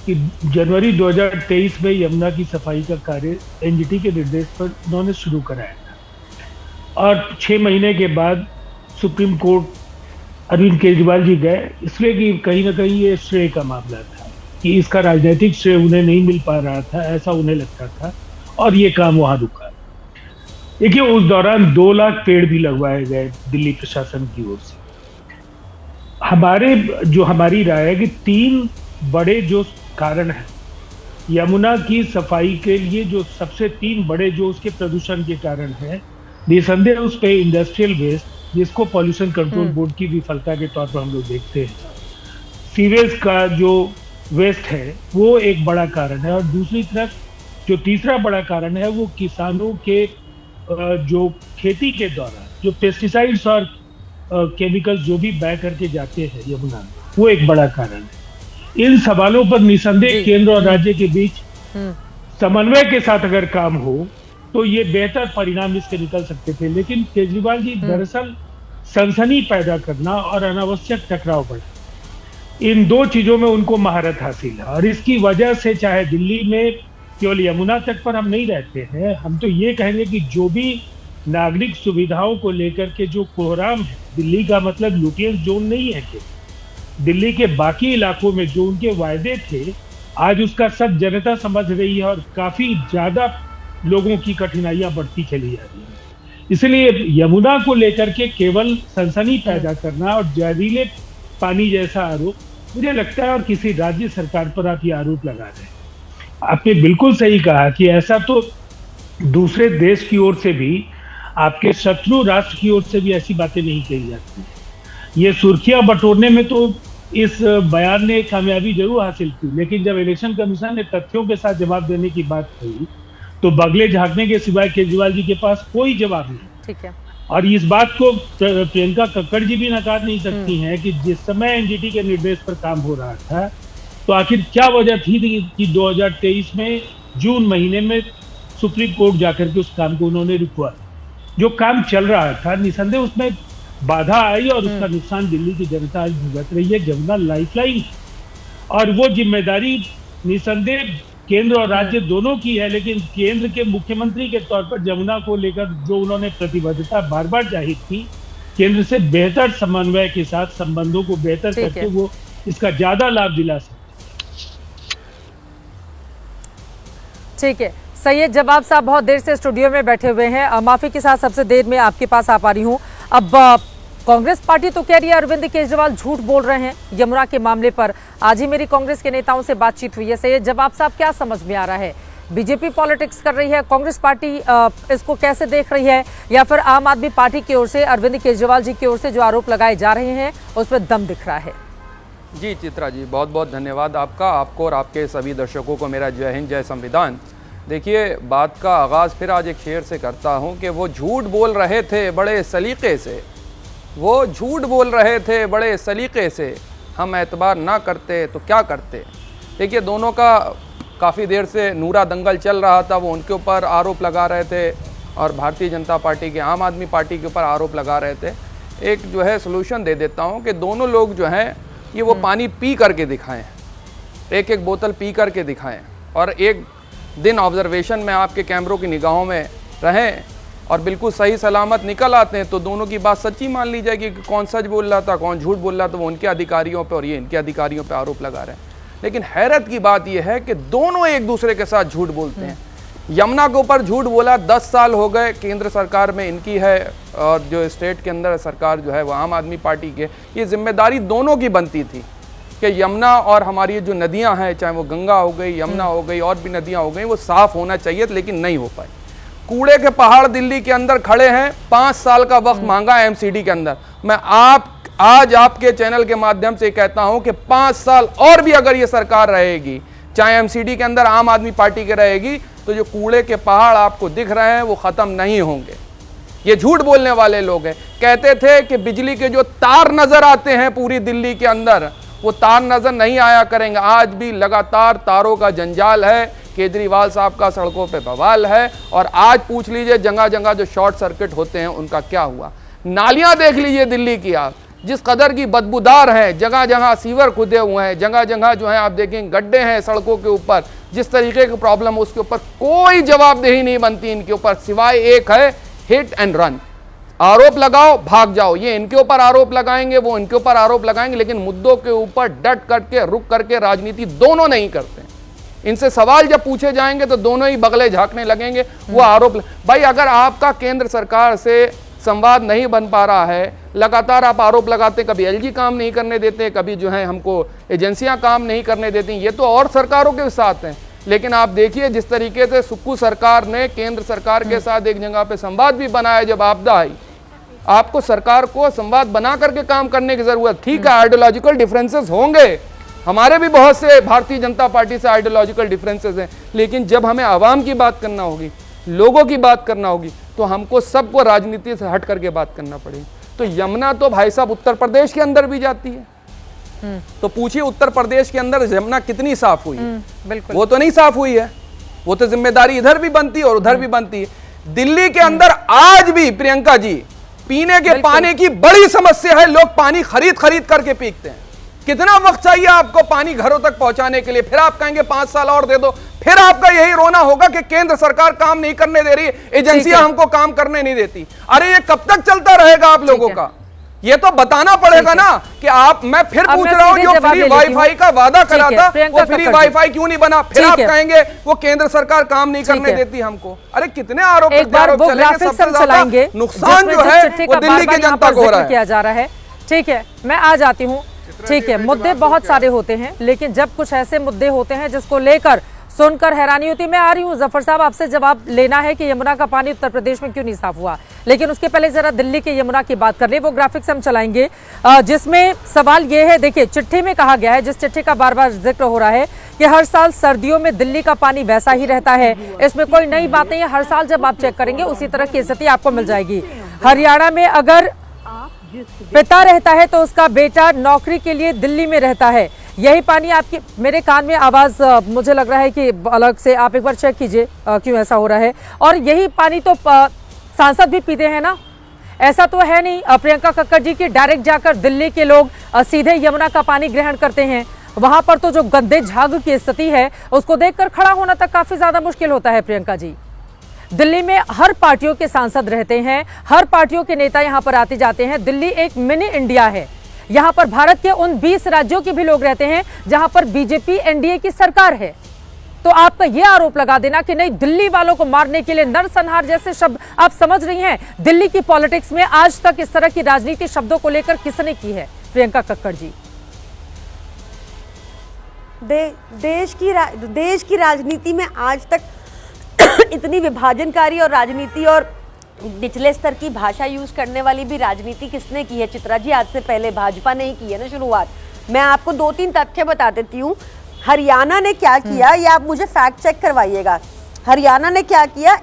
कि जनवरी 2023 में यमुना की सफाई का कार्य एनजीटी के निर्देश पर उन्होंने शुरू कराया था और 6 महीने के बाद सुप्रीम कोर्ट अरविंद केजरीवाल जी गए, इसलिए कि कहीं ना कहीं ये श्रेय का मामला था कि इसका राजनीतिक श्रेय उन्हें नहीं मिल पा रहा था, ऐसा उन्हें लगता था, और ये काम वहाँ रुका। देखिए, उस दौरान 2 लाख पेड़ भी लगवाए गए दिल्ली प्रशासन की ओर से। हमारी राय है कि 3 बड़े जो कारण हैं यमुना की सफाई के लिए, जो सबसे 3 बड़े जो उसके प्रदूषण के कारण है, निसंदेह उस पे इंडस्ट्रियल वेस्ट, जिसको पॉल्यूशन कंट्रोल बोर्ड की विफलता के तौर पर हम लोग देखते हैं, सीवेज का जो वेस्ट है वो एक बड़ा कारण है, और दूसरी तरफ जो तीसरा बड़ा कारण है वो किसानों के जो खेती के दौरान जो पेस्टिसाइड्स और केमिकल्स जो भी बह करके जाते हैं यमुना में, वो एक बड़ा कारण है। इन सवालों पर निसंदेह केंद्र और राज्य के बीच समन्वय के साथ अगर काम हो तो ये बेहतर परिणाम इसके निकल सकते थे, लेकिन केजरीवाल जी दरअसल सनसनी पैदा करना और अनावश्यक टकराव बढ़ा, इन 2 चीजों में उनको महारत हासिल है, और इसकी वजह से चाहे दिल्ली में केवल यमुना तट पर हम नहीं रहते हैं, हम तो ये कहेंगे कि जो भी नागरिक सुविधाओं को लेकर के जो कोहराम है, दिल्ली का मतलब लुटियंस जोन नहीं है कि दिल्ली के बाकी इलाकों में जो उनके वायदे थे, आज उसका सब जनता समझ रही है और काफी ज्यादा लोगों की कठिनाइयां बढ़ती चली जा रही है। इसलिए यमुना को लेकर के केवल सनसनी पैदा करना और जहरीले पानी जैसा आरोप, मुझे लगता है, और किसी राज्य सरकार पर आप ये आरोप लगा रहे हैं। आपने बिल्कुल सही कहा कि ऐसा तो दूसरे देश की ओर से भी, आपके शत्रु राष्ट्र की ओर से भी ऐसी बातें नहीं कही जाती। ये सुर्खियां बटोरने में तो इस बयान ने कामयाबी जरूर हासिल की, लेकिन जब इलेक्शन कमीशन ने तथ्यों के साथ जवाब देने की बात कही तो बगले झांकने के सिवाय केजरीवाल जी के पास कोई जवाब नहीं। ठीक है। और इस बात को प्रियंका कक्कड़ जी भी नकार नहीं सकती हैं कि जिस समय एनजीटी के निर्देश पर काम हो रहा था, तो आखिर क्या वजह थी कि 2023 में जून महीने में सुप्रीम कोर्ट जाकर के उस काम को उन्होंने रुकवा। जो काम चल रहा था, निसंदेह उसमें बाधा आई और उसका नुकसान दिल्ली की जनता आज भुगत रही है। यमुना लाइफलाइन, और वो जिम्मेदारी निसंदेह केंद्र और राज्य दोनों की है, लेकिन केंद्र के मुख्यमंत्री के तौर पर यमुना को लेकर जो उन्होंने प्रतिबद्धता बार बार जाहिर की, केंद्र से बेहतर समन्वय के साथ संबंधों को बेहतर करके वो इसका ज्यादा लाभ दिला सकते। ठीक है, सैयद जवाब साहब बहुत देर से स्टूडियो में बैठे हुए हैं, माफी के साथ सबसे देर में आपके पास आ पा रही हूँ। अब कांग्रेस पार्टी तो कह रही है अरविंद केजरीवाल झूठ बोल रहे हैं यमुना के मामले पर। आज ही मेरी कांग्रेस के नेताओं से बातचीत हुई है। सैयद जवाब साहब, क्या समझ में आ रहा है? बीजेपी पॉलिटिक्स कर रही है, कांग्रेस पार्टी इसको कैसे देख रही है, या फिर आम आदमी पार्टी की ओर से अरविंद केजरीवाल जी की ओर से जो आरोप लगाए जा रहे हैं उसमें दम दिख रहा है? जी चित्रा जी, बहुत बहुत धन्यवाद आपको और आपके सभी दर्शकों को मेरा जय हिंद जय संविधान। देखिए, बात का आगाज़ फिर आज एक शेर से करता हूं कि वो झूठ बोल रहे थे बड़े सलीके से, वो झूठ बोल रहे थे बड़े सलीके से, हम एतबार ना करते तो क्या करते। देखिए, दोनों का काफ़ी देर से नूरा दंगल चल रहा था, वो उनके ऊपर आरोप लगा रहे थे और भारतीय जनता पार्टी के आम आदमी पार्टी के ऊपर आरोप लगा रहे थे। एक जो है सोल्यूशन दे देता हूँ कि दोनों लोग जो हैं ये वो पानी पी करके दिखाएं, एक एक बोतल पी करके दिखाएं, और एक दिन ऑब्जर्वेशन में आपके कैमरों की निगाहों में रहें और बिल्कुल सही सलामत निकल आते हैं तो दोनों की बात सच्ची मान ली जाएगी कि कौन सच बोल रहा था कौन झूठ बोल रहा था, वो उनके अधिकारियों पर और ये इनके अधिकारियों पर आरोप लगा रहे हैं। लेकिन हैरत की बात यह है कि दोनों एक दूसरे के साथ झूठ बोलते हैं। यमुना के ऊपर झूठ बोला, 10 साल हो गए केंद्र सरकार में इनकी है और जो स्टेट के अंदर सरकार जो है वो आम आदमी पार्टी के, ये जिम्मेदारी दोनों की बनती थी कि यमुना और हमारी जो नदियां हैं, चाहे वो गंगा हो गई, यमुना हो गई और भी नदियां हो गई, वो साफ होना चाहिए, लेकिन नहीं हो पाई। कूड़े के पहाड़ दिल्ली के अंदर खड़े हैं, 5 साल का वक्त मांगा एमसीडी के अंदर। मैं आज आपके चैनल के माध्यम से कहता हूं कि 5 साल और भी अगर ये सरकार रहेगी, चाहे एमसीडी के अंदर आम आदमी पार्टी के रहेगी, तो जो कूड़े के पहाड़ आपको दिख रहे हैं वो खत्म नहीं होंगे। ये झूठ बोलने वाले लोग हैं। कहते थे कि बिजली के जो तार नजर आते हैं पूरी दिल्ली के अंदर, वो तार नजर नहीं आया करेंगे। आज भी लगातार तारों का जंजाल है, केजरीवाल साहब का सड़कों पे बवाल है। और आज पूछ लीजिए जगह जगह जो शॉर्ट सर्किट होते हैं उनका क्या हुआ। नालियां देख लीजिए दिल्ली की आप, जिस कदर की बदबूदार है, जगह जगह सीवर खुदे हुए हैं, जगह जगह जो है आप देखेंगे गड्ढे हैं सड़कों के ऊपर, जिस तरीके की प्रॉब्लम उसके ऊपर कोई जवाबदेही नहीं बनती इनके ऊपर, सिवाय एक है हिट एंड रन। आरोप लगाओ भाग जाओ, ये इनके ऊपर आरोप लगाएंगे, वो इनके ऊपर आरोप लगाएंगे, लेकिन मुद्दों के ऊपर डट करके रुक करके राजनीति दोनों नहीं करते। इनसे सवाल जब पूछे जाएंगे तो दोनों ही बगले झांकने लगेंगे, वो आरोप। भाई अगर आपका केंद्र सरकार से संवाद नहीं बन पा रहा है, लगातार आप आरोप लगाते, कभी एलजी काम नहीं करने देते, कभी जो है हमको एजेंसियां काम नहीं करने देती, ये तो और सरकारों के साथ हैं। लेकिन आप देखिए जिस तरीके से सुक्खू सरकार ने केंद्र सरकार के साथ एक जगह पे संवाद भी बनाया जब आपदा आई। आपको सरकार को संवाद बना करके काम करने की जरूरत। ठीक है, आइडियोलॉजिकल डिफरेंसेस होंगे, हमारे भी बहुत से भारतीय जनता पार्टी से आइडियोलॉजिकल डिफरेंसेस हैं, लेकिन जब हमें आवाम की बात करना होगी, लोगों की बात करना होगी, तो हमको सबको राजनीति से हट करके बात करना पड़ेगी। तो यमुना तो भाई साहब उत्तर प्रदेश के अंदर भी जाती है, तो पूछिए उत्तर प्रदेश के अंदर यमुना कितनी साफ हुई है? बिल्कुल वो तो नहीं साफ हुई है। वो तो जिम्मेदारी इधर भी बनती है और उधर भी बनती है। दिल्ली के अंदर आज भी प्रियंका जी पीने के पानी की बड़ी समस्या है। लोग पानी खरीद करके पीते हैं। कितना वक्त चाहिए आपको पानी घरों तक पहुंचाने के लिए? फिर आप कहेंगे 5 साल और दे दो, फिर आपका यही रोना होगा कि केंद्र सरकार काम नहीं करने दे रही, एजेंसियां हमको काम करने नहीं देती। अरे ये कब तक चलता रहेगा आप लोगों का? ये तो बताना पड़ेगा ना कि आप, मैं फिर पूछ रहा हूं, जो फ्री वाईफाई का वादा करा था वो फ्री वाईफाई क्यों नहीं बना? फिर आप कहेंगे वो केंद्र सरकार काम नहीं करने देती हमको। अरे कितने आरोप चलेंगे? सबसे ज्यादा नुकसान जो है वो दिल्ली की जनता को हो रहा है। किया जा रहा है। ठीक है, मैं आ जाती हूँ। ठीक है, मुद्दे बहुत सारे होते हैं, लेकिन जब कुछ ऐसे मुद्दे होते हैं जिसको लेकर सुनकर हैरानी होती है। मैं आ रही हूँ जफर साहब, आपसे जवाब लेना है कि यमुना का पानी उत्तर प्रदेश में क्यों नहीं साफ हुआ, लेकिन उसके पहले जरा दिल्ली के यमुना की बात कर ले। वो ग्राफिक्स हम चलाएंगे जिसमें सवाल ये है, देखिए चिट्ठी में कहा गया है, जिस चिट्ठी का बार बार जिक्र हो रहा है कि हर साल सर्दियों में दिल्ली का पानी वैसा ही रहता है, इसमें कोई नई बात नहीं है। हर साल जब आप चेक करेंगे उसी तरह की स्थिति आपको मिल जाएगी। हरियाणा में अगर पिता रहता है तो उसका बेटा नौकरी के लिए दिल्ली में रहता है। यही पानी आपकी, मेरे कान में आवाज मुझे लग रहा है कि अलग से, आप एक बार चेक कीजिए क्यों ऐसा हो रहा है। और यही पानी तो सांसद भी पीते हैं ना, ऐसा तो है नहीं प्रियंका कक्कड़ जी की डायरेक्ट जाकर दिल्ली के लोग सीधे यमुना का पानी ग्रहण करते हैं। वहां पर तो जो गंदे झाग की स्थिति है उसको देखकर खड़ा होना तक काफी ज्यादा मुश्किल होता है। प्रियंका जी, दिल्ली में हर पार्टियों के सांसद रहते हैं, हर पार्टियों के नेता यहां पर आते जाते हैं। दिल्ली एक मिनी इंडिया है। यहां पर भारत के उन 20 राज्यों के भी लोग रहते हैं जहां पर बीजेपी एनडीए की सरकार है। तो आपका यह आरोप लगा देना कि नहीं, दिल्ली वालों को मारने के लिए नरसंहार जैसे शब्द, आप समझ रही हैं दिल्ली की पॉलिटिक्स में आज तक इस तरह की राजनीति शब्दों को लेकर किसने की है? प्रियंका कक्कड़ जी, देश की राजनीति में आज तक इतनी विभाजनकारी और राजनीति और निचले स्तर की भाषा यूज करने वाली भी राजनीति किसने की है? चित्रा जी, आज से पहले भाजपा ने ही की है ना शुरुआत। मैं आपको 2-3 तथ्य बता देती हूँ। हरियाणा ने क्या किया, ये आप मुझे फैक्ट चेक करवाइएगा। हरियाणा ने क्या किया,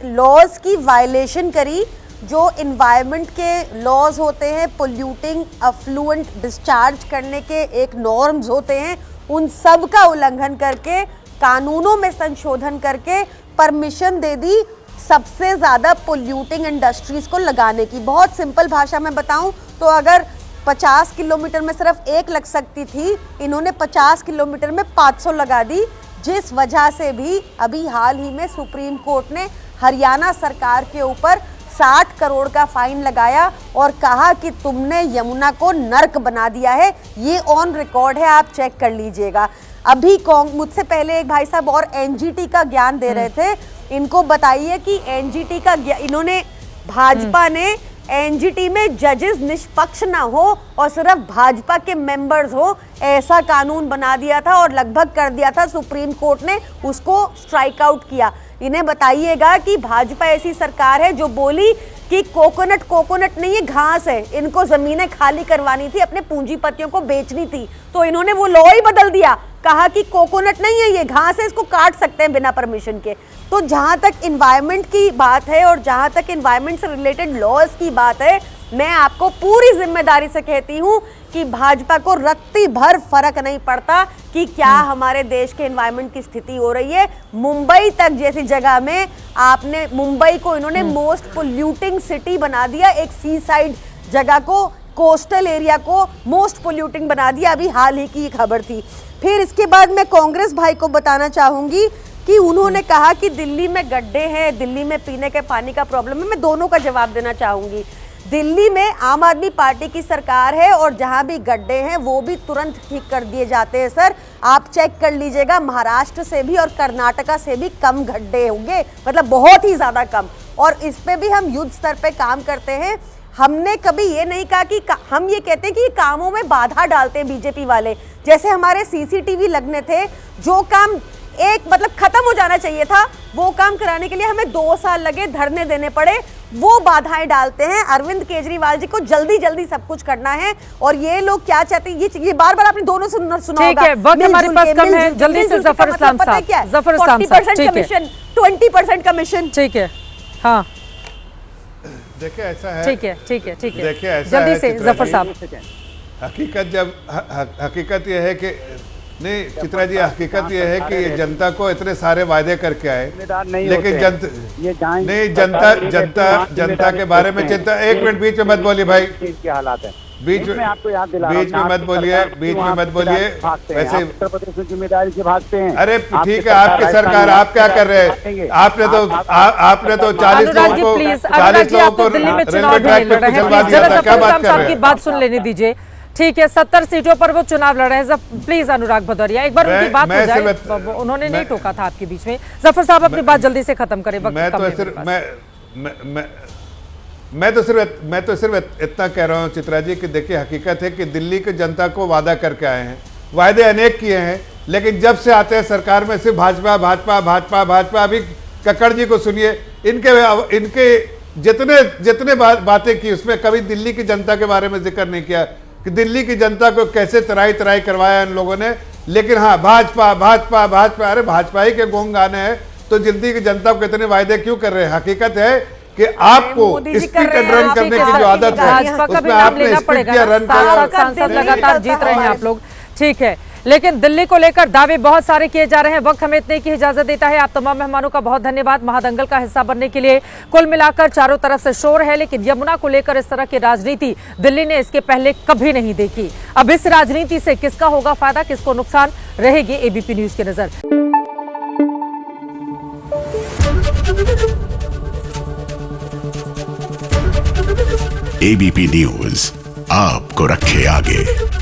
लॉज की वायलेशन करी। जो इन्वायरमेंट के लॉज होते हैं, पोल्यूटिंग अफ्लुएंट डिस्चार्ज करने के एक नॉर्म्स होते हैं, उन सब का उल्लंघन करके कानूनों में संशोधन करके परमिशन दे दी सबसे ज्यादा पोल्यूटिंग इंडस्ट्रीज को लगाने की। बहुत सिंपल भाषा में बताऊं तो अगर 50 किलोमीटर में सिर्फ 1 लग सकती थी, इन्होंने 50 किलोमीटर में 500 लगा दी, जिस वजह से भी अभी हाल ही में सुप्रीम कोर्ट ने हरियाणा सरकार के ऊपर 60 करोड़ का फाइन लगाया और कहा कि तुमने यमुना को नर्क बना दिया है। ये ऑन रिकॉर्ड है, आप चेक कर लीजिएगा। अभी मुझसे पहले एक भाई साहब और एनजीटी का ज्ञान दे रहे थे, इनको बताइए कि एनजीटी का इन्होंने भाजपा ने एनजीटी में जजेस निष्पक्ष ना हो और सिर्फ भाजपा के मेंबर्स हो, ऐसा कानून बना दिया था और लगभग कर दिया था। सुप्रीम कोर्ट ने उसको स्ट्राइक आउट किया। इन्हें बताइएगा कि भाजपा ऐसी सरकार है जो बोली कि कोकोनट नहीं है, घास है, इनको जमीनें खाली करवानी थी, अपने पूंजीपतियों को बेचनी थी, तो इन्होंने वो लॉ ही बदल दिया, कहा कि कोकोनट नहीं है, ये घास है, इसको काट सकते हैं बिना परमिशन के। तो जहां तक इन्वायरमेंट की बात है और जहां तक इन्वायरमेंट से रिलेटेड लॉज की बात है, मैं आपको पूरी जिम्मेदारी से कहती हूं कि भाजपा को रत्ती भर फर्क नहीं पड़ता कि क्या हमारे देश के एनवायरनमेंट की स्थिति हो रही है। मुंबई तक जैसी जगह में आपने मुंबई को इन्होंने मोस्ट पोल्यूटिंग सिटी बना दिया, एक सी साइड जगह को, कोस्टल एरिया को मोस्ट पोल्यूटिंग बना दिया। अभी हाल ही की खबर थी। फिर इसके बाद मैं कांग्रेस भाई को बताना चाहूंगी कि उन्होंने कहा कि दिल्ली में गड्ढे हैं, दिल्ली में पीने के पानी का प्रॉब्लम है। मैं दोनों का जवाब देना चाहूंगी। दिल्ली में आम आदमी पार्टी की सरकार है और जहां भी गड्ढे हैं वो भी तुरंत ठीक कर दिए जाते हैं। सर आप चेक कर लीजिएगा, महाराष्ट्र से भी और कर्नाटका से भी कम गड्ढे होंगे, मतलब बहुत ही ज्यादा कम। और इस पे भी हम युद्ध स्तर पे काम करते हैं। हमने कभी ये नहीं कहा कि हम ये कहते हैं कि कामों में बाधा डालते हैं बीजेपी वाले। जैसे हमारे सीसीटीवी लगने थे, जो काम एक मतलब खत्म हो जाना चाहिए था, वो काम कराने के लिए हमें 2 साल लगे, धरने देने पड़े, वो बाधाएं डालते हैं। अरविंद केजरीवाल जी को जल्दी जल्दी सब कुछ करना है और ये लोग क्या चाहते हैं, ये बार बार आपने दोनों सुना होगा। ठीक है, वक्त हमारे पास कम है, जल्दी से जफर इस्लाम साहब, जफर इस्लाम साहब, ठीक है, 20% कमीशन, ठीक है, हाँ देखिए ऐसा है, ठीक है, ठीक है, ठीक है, देखिए ऐसा जल्दी है से जफर साहब। हकीकत यह है कि नहीं चित्रा जी, हकीकत यह है कि ये जनता को इतने सारे वादे करके आए, लेकिन जनता के बारे में चिंता। 1 मिनट बीच में मत बोलिए भाई, हालात है बीच में मत बोलिए, बीच में मत बोलिए, वैसे जिम्मेदारी से भागते हैं। अरे ठीक है, आपकी सरकार, आप क्या कर रहे हैं? आपने तो 40 लोगों को दिल्ली में चुनाव भी नहीं लड़ रहे हैं, आपकी बात सुन लेने दीजिए। ठीक है, 70 सीटों पर वो चुनाव लड़ रहे हैं। प्लीज अनुराग भदौरिया, एक बार उनकी बात हो जाए, उन्होंने नहीं टोका था आपके बीच में। जफर साहब अपनी बात जल्दी से खत्म करें, मैं तो सिर्फ इतना कह रहा हूं चित्रा जी कि देखिए, हकीकत है कि दिल्ली की जनता को वादा करके आए हैं, वायदे अनेक किए हैं, लेकिन जब से आते हैं सरकार में सिर्फ भाजपा भाजपा भाजपा भाजपा। अभी कक्कड़ जी को सुनिए, इनके जितने बातें की उसमें कभी दिल्ली की जनता के बारे में जिक्र नहीं किया कि दिल्ली की जनता को कैसे तराई करवाया इन लोगों ने। लेकिन हाँ, भाजपा भाजपा भाजपा, अरे भाजपा ही के गोंग गाने हैं तो दिल्ली की जनता को इतने वायदे क्यों कर रहे हैं? हकीकत है कि आपको स्पीड एंड रन करने की जो आदत है, उसमें आपने स्पीड किया, रन किया, सांसद लगातार जीत रहे हैं आप लोग, ठीक है। लेकिन दिल्ली को लेकर दावे बहुत सारे किए जा रहे हैं। वक्त हमें इतने की इजाजत देता है। आप तमाम मेहमानों का बहुत धन्यवाद महादंगल का हिस्सा बनने के लिए। कुल मिलाकर चारों तरफ से शोर है, लेकिन यमुना को लेकर इस तरह की राजनीति दिल्ली ने इसके पहले कभी नहीं देखी। अब इस राजनीति से किसका होगा फायदा, किसको नुकसान, रहेगी एबीपी न्यूज की नजर। एबीपी न्यूज आपको रखे आगे।